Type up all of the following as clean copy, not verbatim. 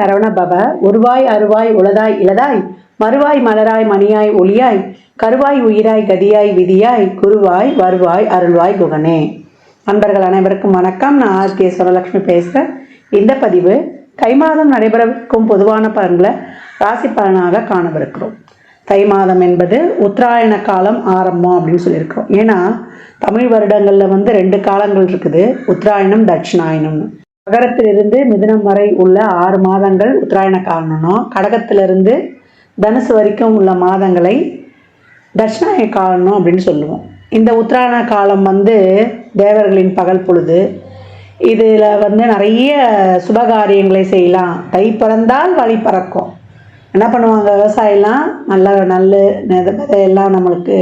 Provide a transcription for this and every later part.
சரவண பவ. உருவாய் அருவாய் உளதாய் இளதாய் மறுவாய் மலராய் மணியாய் ஒளியாய் கருவாய் உயிராய் கதியாய் விதியாய் குருவாய் வருவாய் அருள்வாய் குகனே. நண்பர்கள் அனைவருக்கும் வணக்கம். நான் ஆர்கே சுரலட்சுமி பேசுகிறேன். இந்த பதிவு தை மாதம் நடைபெறவிருக்கும் பொதுவான பலன்களை ராசி பலனாக காணவிருக்கிறோம். தை மாதம் என்பது உத்தராயண காலம் ஆரம்பம் அப்படின்னு சொல்லியிருக்கிறோம். ஏன்னா தமிழ் வருடங்களில் 2 காலங்கள் இருக்குது, உத்தராயணம் தட்சிணாயணம்னு. மகரத்திலிருந்து மிதுனம் வரை உள்ள 6 மாதங்கள் உத்தராயண காலம்னும், கடகத்திலிருந்து தனுசு வரைக்கும் உள்ள மாதங்களை தட்சிணாயன காலம் அப்படின்னு சொல்லுவோம். இந்த உத்தராயண காலம் தேவர்களின் பகல் பொழுது. இதில் நிறைய சுபகாரியங்களை செய்யலாம். தை பிறந்தால் வழி பறக்கும். என்ன பண்ணுவாங்க, விவசாயம்லாம் நல்ல விதையெல்லாம் நம்மளுக்கு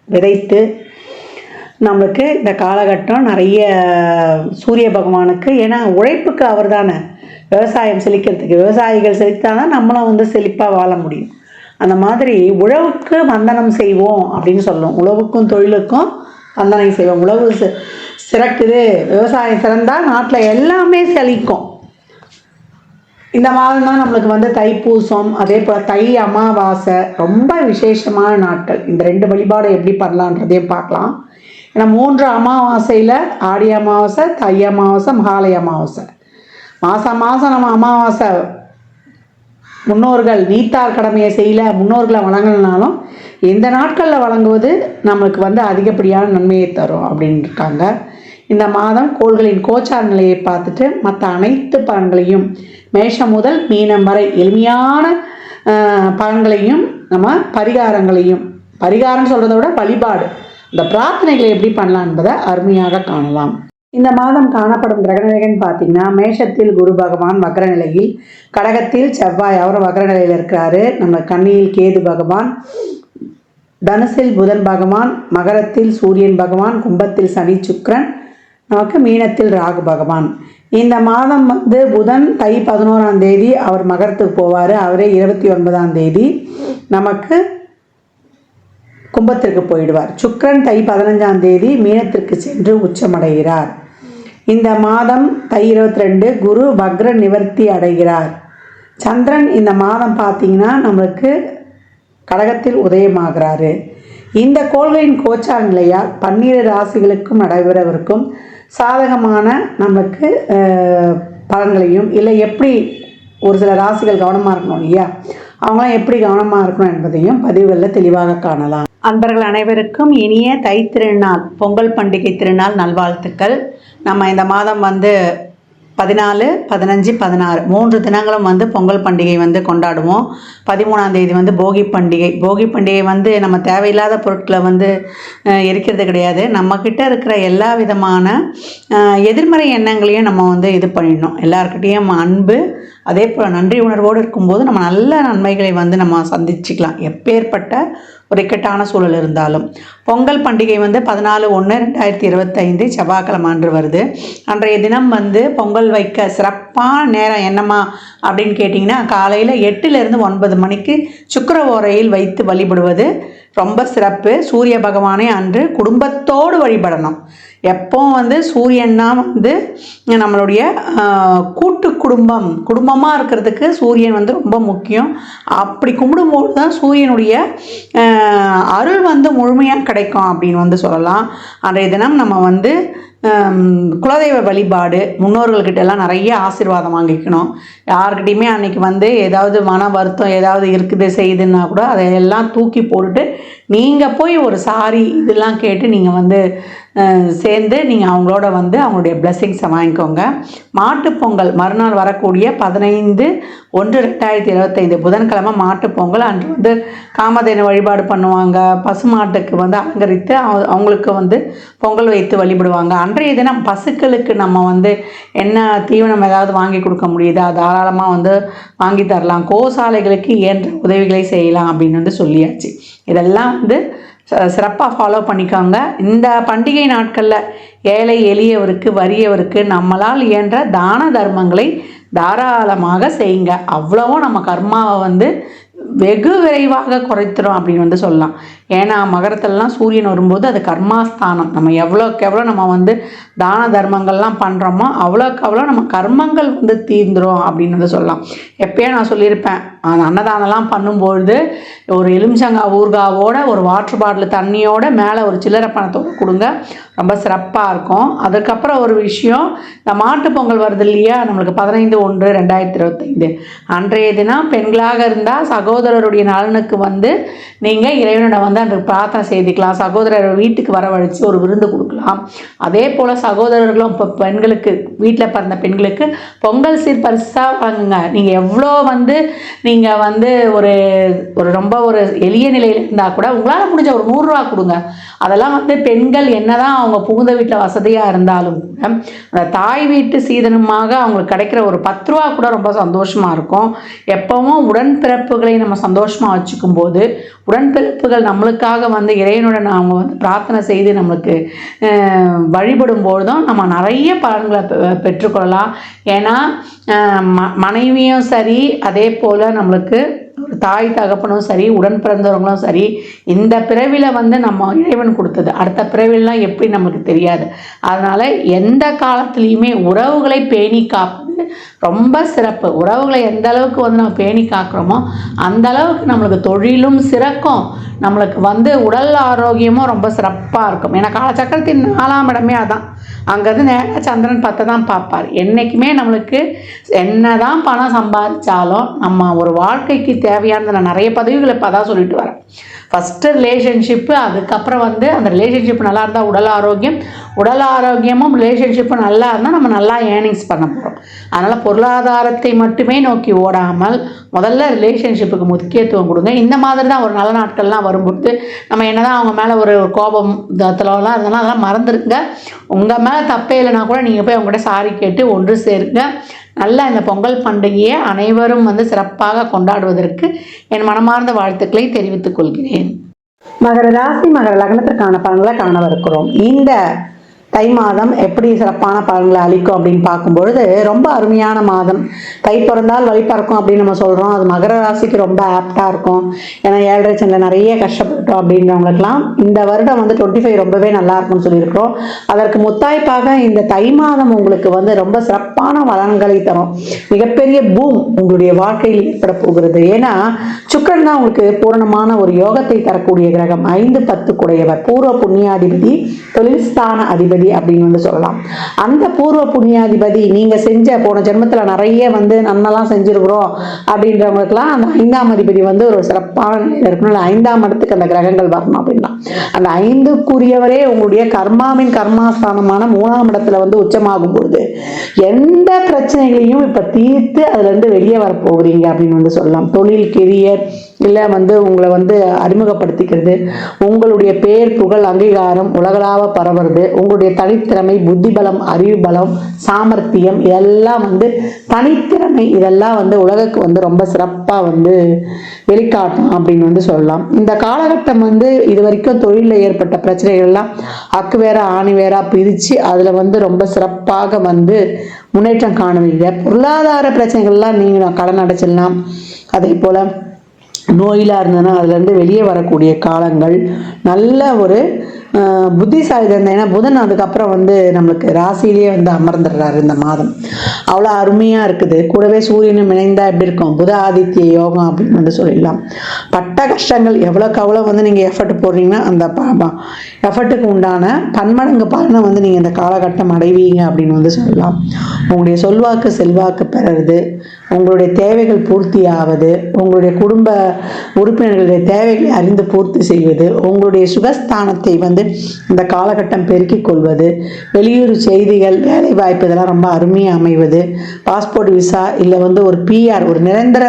விதைத்து நம்மளுக்கு இந்த காலகட்டம் நிறைய சூரிய பகவானுக்கு, ஏன்னா உழைப்புக்கு அவர் தானே விவசாயம் செழிக்கிறதுக்கு. விவசாயிகள் செழித்தாதான் நம்மளும் செழிப்பாக வாழ முடியும். அந்த மாதிரி உழவுக்கு வந்தனம் செய்வோம் அப்படின்னு சொல்லுவோம். உழவுக்கும் தொழிலுக்கும் வந்தனை செய்வோம். உழவு சிறக்குது, விவசாயம் சிறந்தால் நாட்டில் எல்லாமே செழிக்கும். இந்த மாதம் தான் நம்மளுக்கு தைப்பூசம், அதே போல் தை அமாவாசை ரொம்ப விசேஷமான நாட்கள். இந்த 2 வழிபாடு எப்படி பண்ணலான்றதையும் பார்க்கலாம். ஏன்னா 3 அமாவாசையில் ஆடி அமாவாசை, தை அமாவாசை, மகாலய அமாவாசை. மாதம் நம்ம அமாவாசை முன்னோர்கள் நீத்தார் கடமையை செய்யல, முன்னோர்களை வழங்கலனாலும் இந்த நாட்களில் வழங்குவது நம்மளுக்கு அதிகப்படியான நன்மையை தரும் அப்படின்னு இருக்காங்க. இந்த மாதம் கோள்களின் கோச்சார நிலையை பார்த்துட்டு மற்ற அனைத்து பலன்களையும் மேஷம் முதல் மீனம் வரை எளிமையான பலன்களையும் நம்ம பரிகாரம் சொல்கிறத விட வழிபாடு, இந்த பிரார்த்தனைகளை எப்படி பண்ணலாம் என்பதை அருமையாக காணலாம். இந்த மாதம் காணப்படும் கிரகநிலைகள்னு பார்த்தீங்கன்னா, மேஷத்தில் குரு பகவான் வக்ர நிலையில், கடகத்தில் செவ்வாய் அவரும் வக்ர நிலையில் இருக்கிறாரு. நம்ம கன்னியில் கேது பகவான், தனுசில் புதன் பகவான், மகரத்தில் சூரியன் பகவான், கும்பத்தில் சனி சுக்கிரன், நமக்கு மீனத்தில் ராகு பகவான். இந்த மாதம் புதன் தை 11ஆம் தேதி அவர் மகரத்துக்கு போவார். அவரே 29ஆம் தேதி நமக்கு கும்பத்திற்கு போயிடுவார். சுக்கிரன் தை 15ஆம் தேதி மீனத்திற்கு சென்று உச்சமடைகிறார். இந்த மாதம் தை 22 குரு வக்ர நிவர்த்தி அடைகிறார். சந்திரன் இந்த மாதம் பார்த்தீங்கன்னா நம்மளுக்கு கடகத்தில் உதயமாகிறாரு. இந்த கோள்களின் கோச்சார நிலையால் 12 ராசிகளுக்கும் நடைபெறவிருக்கும் சாதகமான நம்மளுக்கு பலன்களையும், இல்லை எப்படி ஒரு சில ராசிகள் கவனமாக இருக்கணும் இல்லையா, அவங்களாம் எப்படி கவனமாக இருக்கணும் என்பதையும் பதிவுகளில் தெளிவாக காணலாம். அன்பர்கள் அனைவருக்கும் இனிய தை திருநாள், பொங்கல் பண்டிகை திருநாள் நல்வாழ்த்துக்கள். நம்ம இந்த மாதம் 14, 15, 16 3 தினங்களும் பொங்கல் பண்டிகை கொண்டாடுவோம். 13ஆம் தேதி போகி பண்டிகை. போகி பண்டிகை நம்ம தேவையில்லாத பொருட்களை எரிக்கிறது கிடையாது. நம்மக்கிட்ட இருக்கிற எல்லா விதமான எதிர்மறை எண்ணங்களையும் நம்ம இது பண்ணிடணும். எல்லாருக்கிட்டேயும் அன்பு, அதே போல் நன்றி உணர்வோடு இருக்கும்போது நம்ம நல்ல நன்மைகளை நம்ம சந்திச்சுக்கலாம், எப்பேற்பட்ட ஒரு இக்கட்டான சூழல் இருந்தாலும். பொங்கல் பண்டிகை 14/1/2025 செவ்வாய்க்கிழமை அன்று வருது. அன்றைய தினம் பொங்கல் வைக்க சிறப்பான நேரம் என்னம்மா அப்படின்னு கேட்டிங்கன்னா, காலையில் 8லிருந்து 9 மணிக்கு சுக்கிர ஓரையில் வைத்து வழிபடுவது ரொம்ப சிறப்பு. சூரிய பகவானை அன்று குடும்பத்தோடு வழிபடணும். எப்போ சூரியன்னா நம்மளுடைய கூட்டு குடும்பமாக இருக்கிறதுக்கு சூரியன் ரொம்ப முக்கியம். அப்படி கும்பிடும்போது தான் சூரியனுடைய அருள் முழுமையாக கிடைக்கும் அப்படின்னு சொல்லலாம். அன்றைய தினம் நம்ம குலதெய்வ வழிபாடு, முன்னோர்கள்கிட்ட எல்லாம் நிறைய ஆசீர்வாதம் வாங்கிக்கணும். யாருக்கிட்டையுமே அன்றைக்கி ஏதாவது மன வருத்தம் ஏதாவது இருக்குது செய்யுதுன்னா கூட அதையெல்லாம் தூக்கி போட்டுட்டு நீங்கள் போய் ஒரு சாரி இதெல்லாம் கேட்டு நீங்கள் சேர்ந்து நீங்கள் அவங்களோட அவங்களுடைய பிளெஸ்ஸிங்ஸை வாங்கிக்கோங்க. மாட்டுப்பொங்கல் மறுநாள் வரக்கூடிய 15/1/2025 புதன்கிழமை மாட்டுப்பொங்கல். அன்று காமதேனு வழிபாடு பண்ணுவாங்க. பசுமாட்டுக்கு அலங்கரித்து அவங்களுக்கு பொங்கல் வைத்து வழிபடுவாங்க. அன்றைய தினம் பசுக்களுக்கு நம்ம என்ன தீவனம் ஏதாவது வாங்கி கொடுக்க முடியுதா, தாராளமாக வாங்கி தரலாம். கோசாலைகளுக்கு இயன்ற உதவிகளை செய்யலாம் அப்படின்னு சொல்லியாச்சு. இதெல்லாம் சிறப்பாக ஃபாலோ பண்ணிக்கோங்க. இந்த பண்டிகை நாட்களில் ஏழை எளியவருக்கு வறியவருக்கு நம்மளால் இயன்ற தான தர்மங்களை தாராளமாக செய்யுங்க. அவ்வளவும் நம்ம கர்மாவை வெகு விரைவாக குறைத்திரும் அப்படின்னு சொல்லலாம். ஏன்னா மகரத்திலலாம் சூரியன் வரும்போது அது கர்மாஸ்தானம். நம்ம எவ்வளோக்கு எவ்வளோ நம்ம தான தர்மங்கள்லாம் பண்ணுறோமோ அவ்வளோக்கு அவ்வளோ நம்ம கர்மங்கள் தீர்ந்துடும் அப்படின்னு சொல்லலாம். எப்பயே நான் சொல்லியிருப்பேன், அந்த அன்னதானம்லாம் பண்ணும்பொழுது ஒரு எலுமிச்சங்காய் ஊறுகாவோட ஒரு வாட்டர் பாட்டில் தண்ணியோட மேலே ஒரு சில்லறை பணத்தோடு கொடுங்க, ரொம்ப சிறப்பாக இருக்கும். அதுக்கப்புறம் ஒரு விஷயம், இந்த மாட்டு பொங்கல் வருது இல்லையா, நம்மளுக்கு 15/1/2025 அன்றைய தினம் பெண்களாக இருந்தால் சகோதரருடைய நலனுக்கு நீங்கள் இறைவனோட அந்த பிரார்த்தனை செய்துக்கலாம். சகோதரர் வீட்டுக்கு வரவழைச்சு ஒரு விருந்து கொடுக்கலாம். அதே போல் சகோதரர்களும் இப்போ பெண்களுக்கு, வீட்டில் பிறந்த பெண்களுக்கு பொங்கல் சீர் பரிசாக வாங்குங்க. நீங்கள் எவ்வளோ நீங்கள் ஒரு ரொம்ப ஒரு எளிய நிலையில் இருந்தால் கூட உங்களால் முடிஞ்ச ஒரு 100 ரூபா கொடுங்க. அதெல்லாம் பெண்கள் என்னதான் அவங்க புகுந்த வீட்டில் வசதியாக இருந்தாலும் கூட அந்த தாய் வீட்டு சீதனமாக அவங்களுக்கு கிடைக்கிற ஒரு 10 ரூபா கூட ரொம்ப சந்தோஷமாக இருக்கும். எப்பவும் உடன்பிறப்புகளை நம்ம சந்தோஷமாக வச்சுக்கும் போது, உடன்பிறப்புகள் நம்மளுக்காக இறைவனுடன் அவங்க பிரார்த்தனை செய்து நம்மளுக்கு வழிபடும் பொழுதும் நம்ம நிறைய பலன்களை பெற்றுக்கொள்ளலாம். ஏன்னா மனைவியும் சரி, அதே போல் நம்மளுக்கு தாய் தகப்பனும் சரி, உடன் பிறந்தவங்களும் சரி, இந்த பிறவியில் நம்ம இறைவன் கொடுத்தது, அடுத்த பிறவிலாம் எப்படி நமக்கு தெரியாது. அதனால் எந்த காலத்துலேயுமே உறவுகளை பேணி காப்பது ரொம்ப சிறப்பு. உறவுகளை எந்த அளவுக்கு நம்ம பேணி காக்கிறோமோ அந்த அளவுக்கு நம்மளுக்கு தொழிலும் சிறக்கும், நம்மளுக்கு உடல் ஆரோக்கியமும் ரொம்ப சிறப்பாக இருக்கும். ஏன்னா காலச்சக்கரத்தின் 4ஆம் இடமே அதான். அங்கேருந்து நேராக சந்திரன் 10 தான் பார்ப்பார். என்றைக்குமே நம்மளுக்கு என்ன தான் பணம் சம்பாதிச்சாலும் நம்ம ஒரு வாழ்க்கைக்கு தேவையானது, நான் நிறைய பதிவுகளை இப்போ தான் சொல்லிட்டு வரேன். ஃபஸ்ட்டு ரிலேஷன்ஷிப்பு, அதுக்கப்புறம் அந்த ரிலேஷன்ஷிப் நல்லா இருந்தால் உடல் ஆரோக்கியமும் ரிலேஷன்ஷிப்பும் நல்லா இருந்தால் நம்ம நல்லா ஏர்னிங்ஸ் பண்ண போகிறோம். அதனால் பொருளாதாரத்தை மட்டுமே நோக்கி ஓடாமல் முதல்ல ரிலேஷன்ஷிப்புக்கு முக்கியத்துவம் கொடுங்க. இந்த மாதிரி தான் ஒரு நல்ல நாட்கள்லாம் வரும்போது நம்ம என்ன தான் அவங்க மேலே ஒரு கோபம் தத்தலாம் இருந்தோம்னா அதெல்லாம் மறந்துருங்க. உங்கள் மேலே தப்பே இல்லைனா கூட நீங்கள் போய் அவங்ககிட்ட சாரி கேட்டு ஒன்று சேருங்க. நல்லா இந்த பொங்கல் பண்டிகையை அனைவரும் சிறப்பாக கொண்டாடுவதற்கு என் மனமார்ந்த வாழ்த்துக்களை தெரிவித்துக் கொள்கிறேன். மகர ராசி மகர லக்னத்திற்கான பலன்களை காணவிருக்கிறோம். இந்த தை மாதம் எப்படி சிறப்பான பலன்களை அளிக்கும் அப்படின்னு பார்க்கும்பொழுது ரொம்ப அருமையான மாதம். தை பிறந்தால் வழி பறக்கும் அப்படின்னு நம்ம சொல்கிறோம். அது மகர ராசிக்கு ரொம்ப ஆப்டாக இருக்கும். ஏன்னா 7.5 சனியில் நிறைய கஷ்டப்பட்டோம் அப்படின்றவங்களுக்கெல்லாம் இந்த வருடம் 25 ரொம்பவே நல்லா இருக்கும்னு சொல்லியிருக்கிறோம். அதற்கு முத்தாய்ப்பாக இந்த தை மாதம் உங்களுக்கு ரொம்ப சிறப்பான பலன்களை தரும். மிகப்பெரிய பூம் உங்களுடைய வாழ்க்கையில் ஏற்பட போகிறது. ஏன்னா சுக்கிரன் தான் உங்களுக்கு பூரணமான ஒரு யோகத்தை தரக்கூடிய கிரகம். 5-10 குடையவர், பூர்வ புண்ணியாதிபதி, தொழில் ஸ்தான அதிபதி அப்படின்னு சொல்லலாம். அந்த பூர்வ புண்ணியாதிபதி நீங்க செஞ்ச போன ஜென்மத்துல நிறைய நன்னெல்லாம் செஞ்சிருக்கிறோம் அப்படின்றவங்களுக்குலாம் அந்த 5ஆம் அதிபதி ஒரு சிறப்பான நிலையில இருக்கணும். 5ஆம் இடத்துக்கு அந்த கிரகங்கள் வரணும் அப்படின்னா அந்த 5க்குரியவரே உங்களுடைய கர்மாவின் கர்மாஸ்தானமான 3ஆம் இடத்துல உச்சமாகும் பொழுது எந்த பிரச்சனைகளையும் இப்ப தீர்த்து அதுல இருந்து வெளியே வரப்போகிறீங்க அப்படின்னு சொல்லலாம். தொழில், கெரியர், இல்லை உங்களை அறிமுகப்படுத்திக்கிறது, உங்களுடைய பேர் புகழ் அங்கீகாரம் உலகளாவ பரவுறது, உங்களுடைய தனித்திறமை, புத்தி பலம், அறிவு பலம், சாமர்த்தியம், இதெல்லாம் தனித்திறமை, இதெல்லாம் உலகுக்கு ரொம்ப சிறப்பாக வெளிக்காட்டும் அப்படின்னு சொல்லலாம். இந்த காலகட்டம் இது வரைக்கும் தொழிலில் ஏற்பட்ட பிரச்சனைகள்லாம் அக்கு வேற ஆணி வேற பிரித்து அதில் ரொம்ப சிறப்பாக முன்னேற்றம் காணுவீங்க. பொருளாதார பிரச்சனைகள்லாம் நீங்கள் கடன் அடைச்சிடலாம். அதே போல் நோயிலாக இருந்ததுன்னா அதுலேருந்து வெளியே வரக்கூடிய காலங்கள், நல்ல ஒரு புத்திசாலி இருந்தேன். ஏன்னா புதன் அதுக்கப்புறம் நம்மளுக்கு ராசியிலேயே அமர்ந்துடுறாரு இந்த மாதம். அவ்வளோ அருமையாக இருக்குது. கூடவே சூரியனும் இணைந்தா எப்படி இருக்கும், புத ஆதித்ய யோகம் அப்படின்னு சொல்லிடலாம். பட்ட கஷ்டங்கள் எவ்வளோக்கு அவ்வளோ நீங்கள் எஃபர்ட் போடுறீங்கன்னா அந்த எஃபர்ட்டுக்கு உண்டான பன்மடங்கு பலனை நீங்கள் இந்த காலகட்டம் அடைவீங்க அப்படின்னு சொல்லலாம். உங்களுடைய சொல்வாக்கு செல்வாக்கு பெறுறது, உங்களுடைய தேவைகள் பூர்த்தி ஆவது, உங்களுடைய குடும்ப உறுப்பினர்களுடைய தேவைகளை அறிந்து பூர்த்தி செய்வது, உங்களுடைய சுகஸ்தானத்தை இந்த காலகட்டம் பெருக்கிக் கொள்வது, வெளியூர் செய்திகள், வேலை வாய்ப்பு இதெல்லாம் ரொம்ப அருமையாக அமைவது, பாஸ்போர்ட் விசா இல்லை ஒரு பிஆர், ஒரு நிரந்தர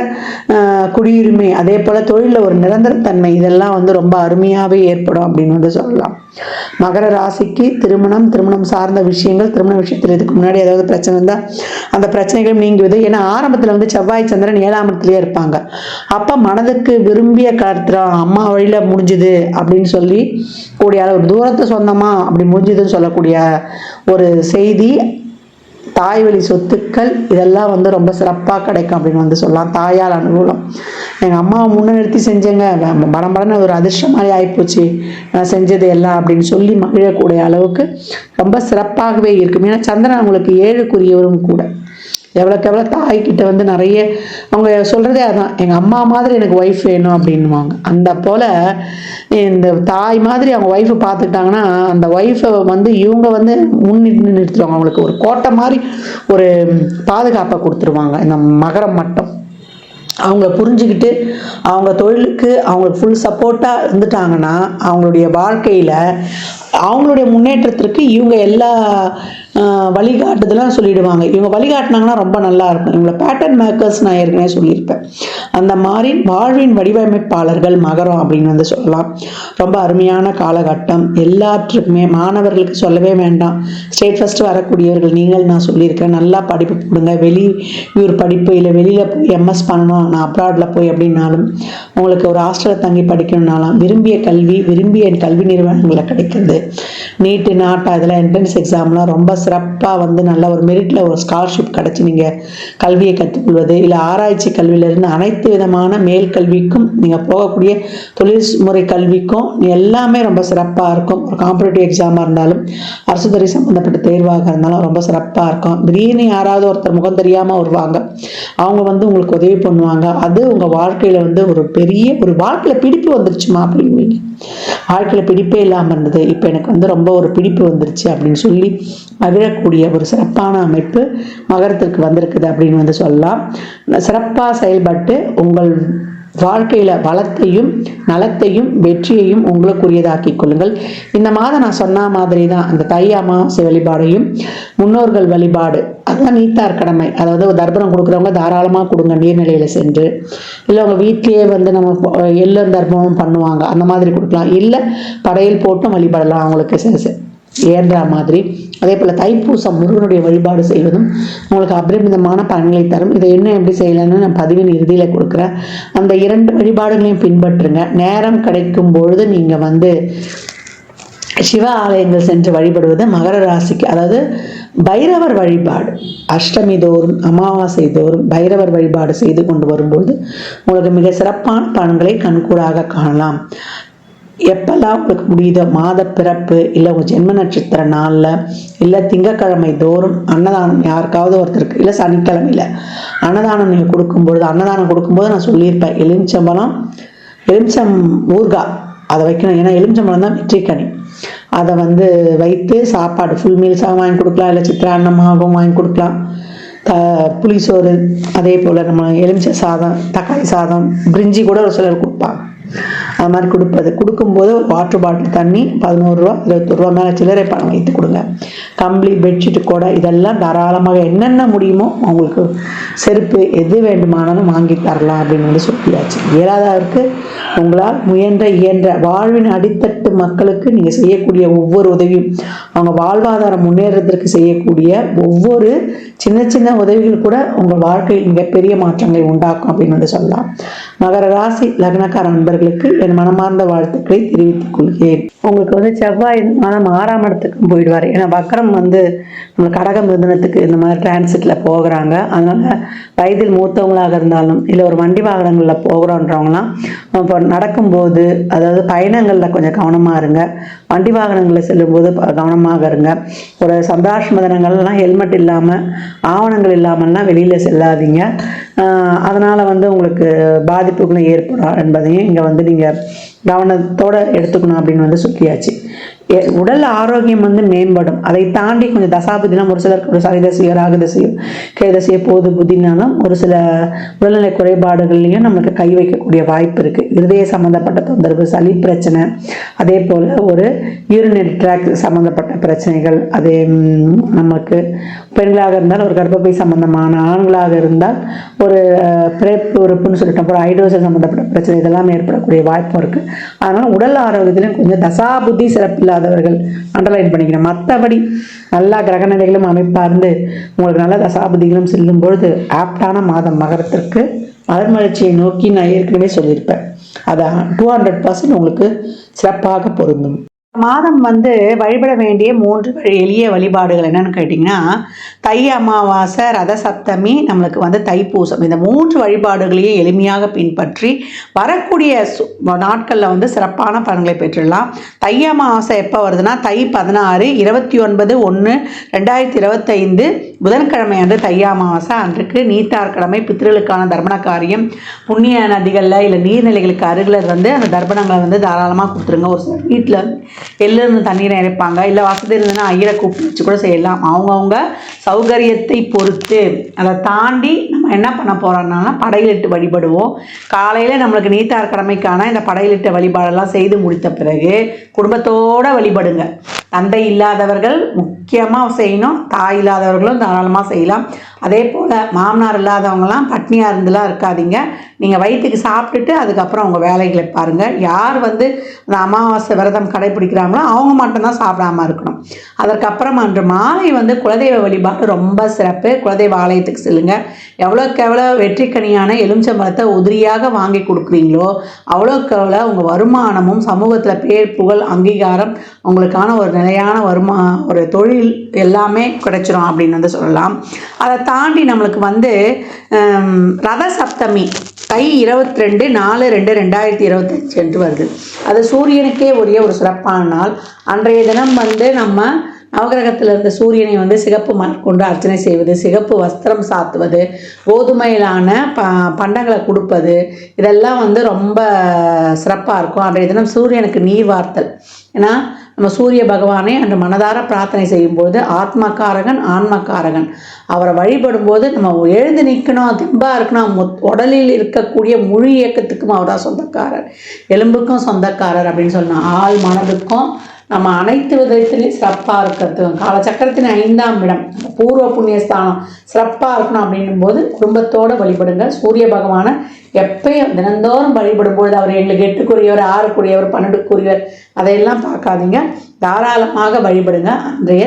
குடியுரிமை, அதே போல் தொழிலில் ஒரு நிரந்தரத்தன்மை, இதெல்லாம் ரொம்ப அருமையாகவே ஏற்படும் அப்படின்னு சொல்லலாம். மகர ராசிக்கு திருமணம் சார்ந்த விஷயங்கள், திருமண விஷயத்தில் இதுக்கு முன்னாடி ஏதாவது பிரச்சனை இருந்தால் அந்த பிரச்சனைகளும் நீங்குவது. ஏன்னா ஆரம்பத்தில் செவ்வாய் சந்திரன் 7ஆம் இடத்துலயே இருப்பாங்க. அப்போ மனதுக்கு விரும்பிய கருத்துறோம் அம்மா வழியில் முடிஞ்சுது அப்படின்னு சொல்லி கூடிய ஒரு தூரத்தை சொந்தமா அப்படி முடிஞ்சுதுன்னு சொல்லக்கூடிய ஒரு செய்தி தாய் வழி சொத்துக்கள் இதெல்லாம் வந்து ரொம்ப சிறப்பாக கிடைக்கும் அப்படின்னு வந்து சொல்லலாம். தாயால் அனுகூலம். எங்கள் அம்மாவை முன்னிறுத்தி செஞ்சேங்க, பரம்பரன்னு ஒரு அதிர்ஷ்டம் மாதிரி ஆகிப்போச்சு நான் செஞ்சது எல்லாம் அப்படின்னு சொல்லி மகிழக்கூடிய அளவுக்கு ரொம்ப சிறப்பாகவே இருக்கும். ஏன்னா சந்திரன் அவங்களுக்கு 7க்குரியவரும் கூட. எவ்வளோக்கு எவ்வளோ தாய்கிட்ட வந்து நிறைய அவங்க சொல்கிறதே அதான், எங்கள் அம்மா மாதிரி எனக்கு ஒய்ஃப் வேணும் அப்படின்வாங்க. அந்த போல் இந்த தாய் மாதிரி அவங்க ஒய்ஃபை பார்த்துக்கிட்டாங்கன்னா அந்த ஒய்ஃபை வந்து இவங்க வந்து முன்னிட்டு நிறுத்துவாங்க. அவங்களுக்கு ஒரு கோட்டை மாதிரி ஒரு பாதுகாப்பை கொடுத்துருவாங்க இந்த மகரம் மட்டும். அவங்கள புரிஞ்சுக்கிட்டு அவங்க தொழிலுக்கு அவங்களுக்கு ஃபுல் சப்போர்ட்டாக இருந்துட்டாங்கன்னா அவங்களுடைய வாழ்க்கையில் அவங்களுடைய முன்னேற்றத்திற்கு இவங்க எல்லா வழிகாட்டுதெல்லாம் சொல்லிடுவாங்க. இவங்க வழிகாட்டினாங்கன்னா ரொம்ப நல்லா இருக்கும். இவங்களை பேட்டர்ன் மேக்கர்ஸ் நான் ஏற்கனவே சொல்லியிருப்பேன். அந்த மாதிரி வாழ்வின் வடிவமைப்பாளர்கள் மகரம் அப்படின்னு வந்து சொல்லலாம். ரொம்ப அருமையான காலகட்டம் எல்லாற்றுக்குமே. மாணவர்களுக்கு சொல்லவே வேண்டாம். ஸ்டேட் ஃபஸ்ட்டு வரக்கூடியவர்கள் நீங்கள் நான் சொல்லியிருக்கிறேன். நல்லா படிப்பு போடுங்க. வெளியூர் படிப்பு இல்லை வெளியில் போய் எம்எஸ் பண்ணணும் நான் அப்ராடில் போய் அப்படின்னாலும், உங்களுக்கு ஒரு ஹாஸ்டலில் தங்கி படிக்கணும்னாலும் விரும்பிய கல்வி நிறுவனங்களில் கிடைக்கிறது. நீட்டு நாட்டா இதெல்லாம் என்ட்ரன்ஸ் எக்ஸாம்லாம் ரொம்ப சிறப்பாக வந்து நல்ல ஒரு மெரிட்டில் ஒரு ஸ்காலர்ஷிப் கிடச்சி நீங்கள் கல்வியை கற்றுக்கொள்வது, இல்லை ஆராய்ச்சி கல்வியிலிருந்து அனைத்து விதமான மேல் கல்விக்கும் நீங்கள் போகக்கூடிய தொழில்முறை கல்விக்கும் எல்லாமே ரொம்ப சிறப்பாக இருக்கும். ஒரு காம்படிட்டிவ் எக்ஸாமாக இருந்தாலும் அரசு துறை சம்மந்தப்பட்ட தேர்வாக இருந்தாலும் ரொம்ப சிறப்பாக இருக்கும். திடீர்னு யாராவது ஒருத்தர் முகம் தெரியாமல் வருவாங்க, அவங்க வந்து உங்களுக்கு உதவி பண்ணுவாங்க. அது உங்கள் வாழ்க்கையில் வந்து ஒரு பெரிய ஒரு வாழ்க்கையில் பிடிப்பு வந்துருச்சுமா அப்படின்வீங்க. வாழ்க்கையில் பிடிப்பே இல்லாமல் இருந்தது, இப்போ எனக்கு வந்து ரொம்ப ஒரு பிடிப்பு வந்துருச்சு அப்படின்னு சொல்லி மகிழக்கூடிய ஒரு சிறப்பான அமைப்பு மகரத்திற்கு வந்திருக்குது அப்படின்னு வந்து சொல்லலாம். சிறப்பாக செயல்பட்டு உங்கள் வாழ்க்கையில் வளத்தையும் நலத்தையும் வெற்றியையும் உங்களுக்குரியதாக்கி கொள்ளுங்கள். இந்த மாதம் நான் சொன்ன மாதிரி தான் அந்த தை அமாவாசை வழிபாடையும் முன்னோர்கள் வழிபாடு அதுதான் நீத்தார் கடமை. அதாவது தர்ப்பணம் கொடுக்குறவங்க தாராளமாக கொடுங்க நீர்நிலையில் சென்று. இல்லை உங்கள் வீட்லேயே வந்து நம்ம எள்ளும் தர்ப்பணமும் பண்ணுவாங்க, அந்த மாதிரி கொடுக்கலாம். இல்லை படையல் போட்டும் வழிபடலாம் அவங்களுக்கு ஏன்ற மாதிரி. அதே போல் தைப்பூசம் முருகனுடைய வழிபாடு செய்வதும் உங்களுக்கு அபரிமிதமான பலன்களை தரும். இதை என்ன எப்படி செய்யலான்னு நான் பதிவின் இறுதியில் கொடுக்குறேன். அந்த 2 வழிபாடுகளையும் பின்பற்றுங்க. நேரம் கிடைக்கும் பொழுது நீங்கள் வந்து சிவ ஆலயங்கள் சென்று வழிபடுவது மகர ராசிக்கு, அதாவது பைரவர் வழிபாடு அஷ்டமி தோறும் அமாவாசை தோறும் பைரவர் வழிபாடு செய்து கொண்டு வரும்போது உங்களுக்கு மிக சிறப்பான பலன்களை கண்கூடாக காணலாம். எப்பெல்லாம் உங்களுக்கு முடியுதோ மாத பிறப்பு இல்லை உங்கள் ஜென்ம நட்சத்திர நாளில் இல்லை திங்கக்கிழமை தோறும் அன்னதானம் யாருக்காவது ஒருத்தருக்கு, இல்லை சனிக்கிழமையில் அன்னதானம் நீங்கள் கொடுக்கும்பொழுது, அன்னதானம் கொடுக்கும்போது நான் சொல்லியிருப்பேன் எலுமிச்சம் ஊர்காய் அதை வைக்கணும். ஏன்னா எலுமிச்சம்பழம் தான் வெற்றிக்கனி. அதை வந்து வைத்து சாப்பாடு ஃபுல் மீல்ஸாக வாங்கி கொடுக்கலாம், இல்லை சித்திரான்னமாகவும் வாங்கி கொடுக்கலாம். புளிசோறு, அதே போல் நம்ம எலுமிச்சை சாதம், தக்காளி சாதம், பிரிஞ்சி கூட ஒரு சிலர் கொடுப்பாங்க. அது மாதிரி கொடுக்கும்போது ஒரு வாட்டர் பாட்டில் தண்ணி 11 ரூபா 21 ரூபா மேலே சில்லறை பணம் வைத்து கொடுங்க. கம்பளி பெட்ஷீட்டு கூட இதெல்லாம் தாராளமாக என்னென்ன முடியுமோ அவங்களுக்கு செருப்பு எது வேண்டுமானாலும் வாங்கி தரலாம் அப்படின்னு வந்து சொல்லியாச்சு. இயலாதவருக்கு உங்களால் இயன்ற வாழ்வின் அடித்தட்டு மக்களுக்கு நீங்கள் செய்யக்கூடிய ஒவ்வொரு உதவியும், அவங்க வாழ்வாதாரம் முன்னேறதற்கு செய்யக்கூடிய ஒவ்வொரு சின்ன சின்ன உதவிகள் கூட உங்கள் வாழ்க்கையில் மிகப்பெரிய மாற்றங்களை உண்டாக்கும் அப்படின்னு வந்து சொல்லலாம். மகர ராசி லக்னக்கார நண்பர்களுக்கு என் மனமார்ந்த வாழ்த்துக்களை தெரிவித்துக் கொள்கிறேன். உங்களுக்கு வந்து செவ்வாய் மாதம் 6ஆம் இடத்துக்கும் போயிடுவார். ஏன்னா வக்கரம் வந்து நம்ம கடகம் மிதுனத்துக்கு இந்த மாதிரி டிரான்சிட்டில் போகிறாங்க. அதனால் வயதில் மூத்தவங்களாக இருந்தாலும் இல்லை ஒரு வண்டி வாகனங்களில் போகிறோன்றவங்களாம் இப்போ நடக்கும்போது, அதாவது பயணங்களில் கொஞ்சம் கவனமாக இருங்க. வண்டி வாகனங்களில் செல்லும்போது கவனமாக இருங்க. ஒரு சந்தோஷ தினங்கள்லாம் ஹெல்மெட் இல்லாமல் ஆவணங்கள் இல்லாமல்லாம் வெளியில் செல்லாதீங்க. அதனால் வந்து உங்களுக்கு பாதிப்புகளும் ஏற்படும் என்பதையும் இங்கே வந்து நீங்கள் கவனத்தோடு எடுத்துக்கணும் அப்படின்னு வந்து சொல்லியாச்சு. உடல் ஆரோக்கியம் வந்து மேம்படும். அதை தாண்டி கொஞ்சம் தசாபுதினம் ஒரு சிலருக்கு ஒரு சனிதசையோ ராகுதசையோ கேதசையோ போது புத்தினாலும் ஒரு சில உடல்நிலை குறைபாடுகள்லையும் நமக்கு கை வைக்கக்கூடிய வாய்ப்பு இருக்குது. இருதய சம்மந்தப்பட்ட தொந்தரவு, சளி பிரச்சனை, அதே போல் ஒரு யூரினரி ட்ராக் சம்மந்தப்பட்ட பிரச்சனைகள், அதே நமக்கு பெண்களாக இருந்தால் ஒரு கர்ப்பப்பை சம்பந்தமான, ஆண்களாக இருந்தால் ஒரு பிறப்பு உறுப்புன்னு சொல்லிட்டோம், ஒரு ஹைட்ரோசல் சம்மந்தப்பட்ட பிரச்சனை இதெல்லாம் ஏற்படக்கூடிய வாய்ப்பும் இருக்குது. அதனால் உடல் ஆரோக்கியத்திலும் கொஞ்சம் தசாபுத்தி சிறப்பில்லாதவர்கள் அண்டர்லைன் பண்ணிக்கணும். மற்றபடி நல்லா கிரகநிலைகளும் அமைப்பார்ந்து உங்களுக்கு நல்ல தசாபுதிகளும் செல்லும் பொழுது ஆப்டான மாதம் மகரத்திற்கு மலர்மலர்ச்சியை நோக்கி நான் ஏற்கனவே சொல்லியிருப்பேன். அதை 200% உங்களுக்கு சிறப்பாக பொருந்தும். மாதம் வழிபட வேண்டிய 3 எளிய வழிபாடுகள் என்னன்னு கேட்டிங்கன்னா, தை அமாவாசை, ரத சப்தமி, நம்மளுக்கு தைப்பூசம். இந்த 3 வழிபாடுகளையும் எளிமையாக பின்பற்றி வரக்கூடிய நாட்களில் சிறப்பான பலன்களை பெற்றுடலாம். தை அமாவாசை எப்போ வருதுன்னா, தை 16 29/1/2025 புதன்கிழமை அன்று தை அமாவாசை அன்றைக்கு நீத்தார் கடமை, பித்ருளுக்கான தர்ப்பண காரியம், புண்ணிய நதிகளில் இல்லை நீர்நிலைகளுக்கு அருகில் அந்த தர்ப்பணங்களை தாராளமாக கொடுத்துருங்க. ஒரு சில வீட்டில் எள்ளிருந்து தண்ணீரை இறைப்பாங்க, இல்லை வசதி இருந்ததுன்னா ஐயரை கூப்பிட்டு வச்சு கூட செய்யலாம். அவங்கவுங்க சௌகரியத்தை பொறுத்து. அதை தாண்டி நம்ம என்ன பண்ண போகிறோம்னா, படையிலிட்டு வழிபடுவோம். காலையில் நம்மளுக்கு நீத்தார் கடமைக்கான இந்த படையிலிட்ட வழிபாடெல்லாம் செய்து முடித்த பிறகு குடும்பத்தோடு வழிபடுங்க. தந்தை இல்லாதவர்கள் முக்கியமாக செய்யணும், தாய் இல்லாதவர்களும் தாராளமாக செய்யலாம். அதே போல் மாமனார் இல்லாதவங்களாம் பட்னியாக இருந்துலாம் இருக்காதீங்க. நீங்கள் வயிற்றுக்கு சாப்பிட்டுட்டு அதுக்கப்புறம் அவங்க வேலைகளை பாருங்கள். யார் அந்த அமாவாசை விரதம் கடைப்பிடிக்கிறாங்களோ அவங்க மட்டும்தான் சாப்பிடாமல் இருக்கணும். அதற்கப்புறம் அன்று மாலை குலதெய்வ வழிபாடு ரொம்ப சிறப்பு. குலதெய்வ ஆலயத்துக்கு செல்லுங்க. எவ்வளோக்கு எவ்வளோ வெற்றிக்கனியான எலுமிச்சம்பழத்தை உதிரியாக வாங்கி கொடுக்குறீங்களோ அவ்வளோக்கு எவ்வளோ உங்கள் வருமானமும் சமூகத்தில் பேர் புகழ் அங்கீகாரம் உங்களுக்கான ஒரு நிலையான ஒரு தொழில் எல்லாமே கிடைச்சிரும் அப்படின்னு சொல்லலாம். அதை தாண்டி நம்மளுக்கு ரத சப்தமி தை 22/4/2025 என்று வருது. அது சூரியனுக்கே உரிய ஒரு சிறப்பான நாள். அன்றைய தினம் நம்ம நவகிரகத்தில் இருந்த சூரியனை சிகப்பு மலர் கொண்டு அர்ச்சனை செய்வது, சிகப்பு வஸ்திரம் சாத்துவது, கோதுமையிலான பண்டங்களை கொடுப்பது, இதெல்லாம் ரொம்ப சிறப்பாக இருக்கும். அன்றைய தினம் சூரியனுக்கு நீர் வார்த்தல். ஏன்னா நம்ம சூரிய பகவானை அன்று மனதார பிரார்த்தனை செய்யும்போது ஆத்மக்காரகன் ஆன்மக்காரகன் அவரை வழிபடும்போது நம்ம எழுந்து நிற்கணும், தெம்பாக இருக்கணும். உடலில் இருக்கக்கூடிய முழு இயக்கத்துக்கும் அவர் தான் சொந்தக்காரர், எலும்புக்கும் சொந்தக்காரர் அப்படின்னு சொன்னால் ஆள் மனதுக்கும் நம்ம அனைத்து விதத்திலையும் சிறப்பாக இருக்கிறதுக்கும் காலச்சக்கரத்தின் 5ஆம் இடம் பூர்வ புண்ணியஸ்தானம் சிறப்பாக இருக்கணும் அப்படின்னும் போது குடும்பத்தோடு வழிபடுங்க. சூரிய பகவானை எப்பயும் தினந்தோறும் வழிபடும்பொழுது அவர் எங்களுக்கு 8க்குரியவர், 6க்குரியவர், 12க்குரியவர் அதையெல்லாம் பார்க்காதீங்க. தாராளமாக வழிபடுங்க அன்றைய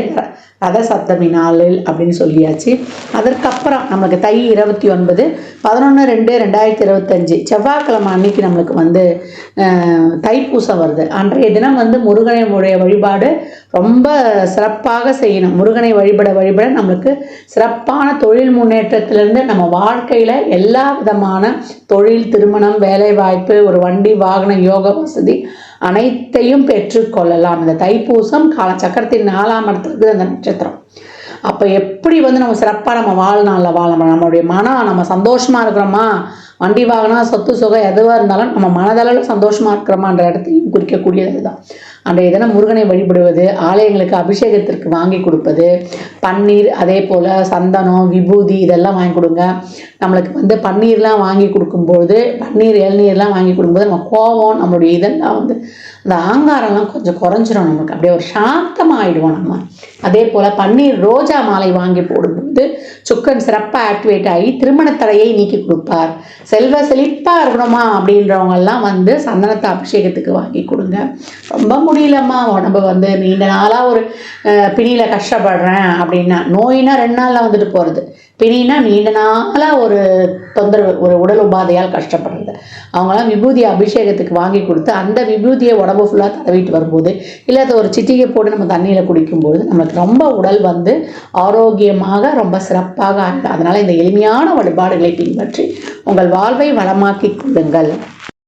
ரத சப்தமி நாளில் அப்படின்னு சொல்லியாச்சு. அதற்கப்புறம் நம்மளுக்கு தை 29/11/2025 செவ்வாய்க்கிழமை அன்னைக்கு நம்மளுக்கு தைப்பூசம் வருது. அன்றைய தினம் முருகனுடைய வழிபாடு ரொம்ப சிறப்பாக செய்யணும். முருகனை வழிபட நம்மளுக்கு சிறப்பான தொழில் முன்னேற்றத்திலிருந்து நம்ம வாழ்க்கையில் எல்லா விதமான தொழில், திருமணம், வேலைவாய்ப்பு, ஒரு வண்டி வாகன யோக வசதி அனைத்தையும் பெற்றுக்கொள்ளலாம். இந்த தைப்பூசம் காலச்சக்கரத்தின் 4ஆம் இடத்துக்கு அந்த நட்சத்திரம். அப்போ எப்படி நம்ம சிறப்பாக நம்ம வாழ்நாளில் வாழணும், நம்மளுடைய மனம் நம்ம சந்தோஷமாக இருக்கிறோமா, வண்டி வாகனம் சொத்து சுகம் எதுவாக இருந்தாலும் நம்ம மனதளவில் சந்தோஷமாக இருக்கிறோமான்ற இடத்தையும் குறிக்கக்கூடியது தான். அன்றைய தினம் முருகனை வழிபடுவது, ஆலயங்களுக்கு அபிஷேகத்திற்கு வாங்கி கொடுப்பது, பன்னீர், அதே போல் சந்தனம், விபூதி இதெல்லாம் வாங்கி கொடுங்க. நம்மளுக்கு பன்னீர்லாம் வாங்கி கொடுக்கும்போது, பன்னீர் இளநீர்லாம் வாங்கி கொடுக்கும்போது நம்ம கோபம், நம்மளுடைய இதெல்லாம் அந்த ஆங்காரம்லாம் கொஞ்சம் குறைஞ்சிரும். நமக்கு அப்படியே ஒரு சாந்தமாகிடுவோம் நம்ம. அதே போல் பன்னீர் ரோஜா மாலை வாங்கி போடும்போது சுக்கரன் சிறப்பாக ஆக்டிவேட் ஆகி திருமண தடையை நீக்கி கொடுப்பார். செல்வ செழிப்பாக இருக்கணுமா அப்படின்றவங்கெல்லாம் சந்தனத்தை அபிஷேகத்துக்கு வாங்கி கொடுங்க. ரொம்ப முடியலம்மா உடம்பு நீண்ட நாளாக ஒரு பிணியில் கஷ்டப்படுறேன் அப்படின்னா, நோயினா 2 நாளில் போகிறது, பிணினா நீண்ட நாளாக ஒரு தொந்தரவு, ஒரு உடல் உபாதையால் கஷ்டப்படுறது, அவங்களாம் விபூதி அபிஷேகத்துக்கு வாங்கி கொடுத்து அந்த விபூதியை உடம்பு ஃபுல்லாக தடவிட்டு வரும்போது, இல்லை அதை ஒரு சிட்டிகை போட்டு நம்ம தண்ணியில் குடிக்கும்போது நம்மளுக்கு ரொம்ப உடல் ஆரோக்கியமாக ரொம்ப சிறப்பாக ஆகும். அதனால் இந்த எளிமையான வழிபாடுகளை பின்பற்றி உங்கள் வாழ்வை வளமாக்கி கொள்ளுங்கள்.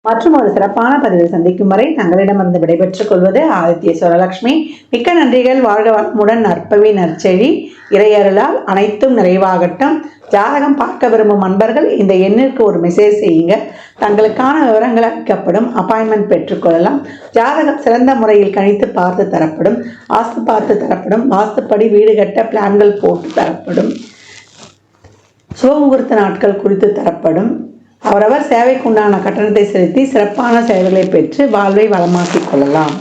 மற்றும் ஒரு சிறப்பான பதிவில் சந்திக்கும் வரை தங்களிடமிருந்து விடைபெற்றுக் கொள்வது ஆதித்ய சுரலட்சுமி. மிக்க நன்றிகள். வாழ்க வளமுடன். நற்பவி நற்செழி இறையருளால் அனைத்தும் நிறைவாகட்டும். ஜாதகம் பார்க்க விரும்பும் அன்பர்கள் இந்த எண்ணிற்கு ஒரு மெசேஜ் செய்யுங்க. தங்களுக்கான விவரங்கள் அளிக்கப்படும். அப்பாயின்மெண்ட் பெற்றுக்கொள்ளலாம். ஜாதகம் சிறந்த முறையில் கணித்து பார்த்து தரப்படும். வாஸ்து பார்த்து தரப்படும். வாஸ்துப்படி வீடு கட்ட பிளான்கள் போட்டு தரப்படும். சுபமுகூர்த்த நாட்கள் குறித்து தரப்படும். அவரவர் சேவைக்குண்டான கட்டணத்தை செலுத்தி சிறப்பான சேவைகளை பெற்று வாழ்வை வளமாக்கிக் கொள்ளலாம்.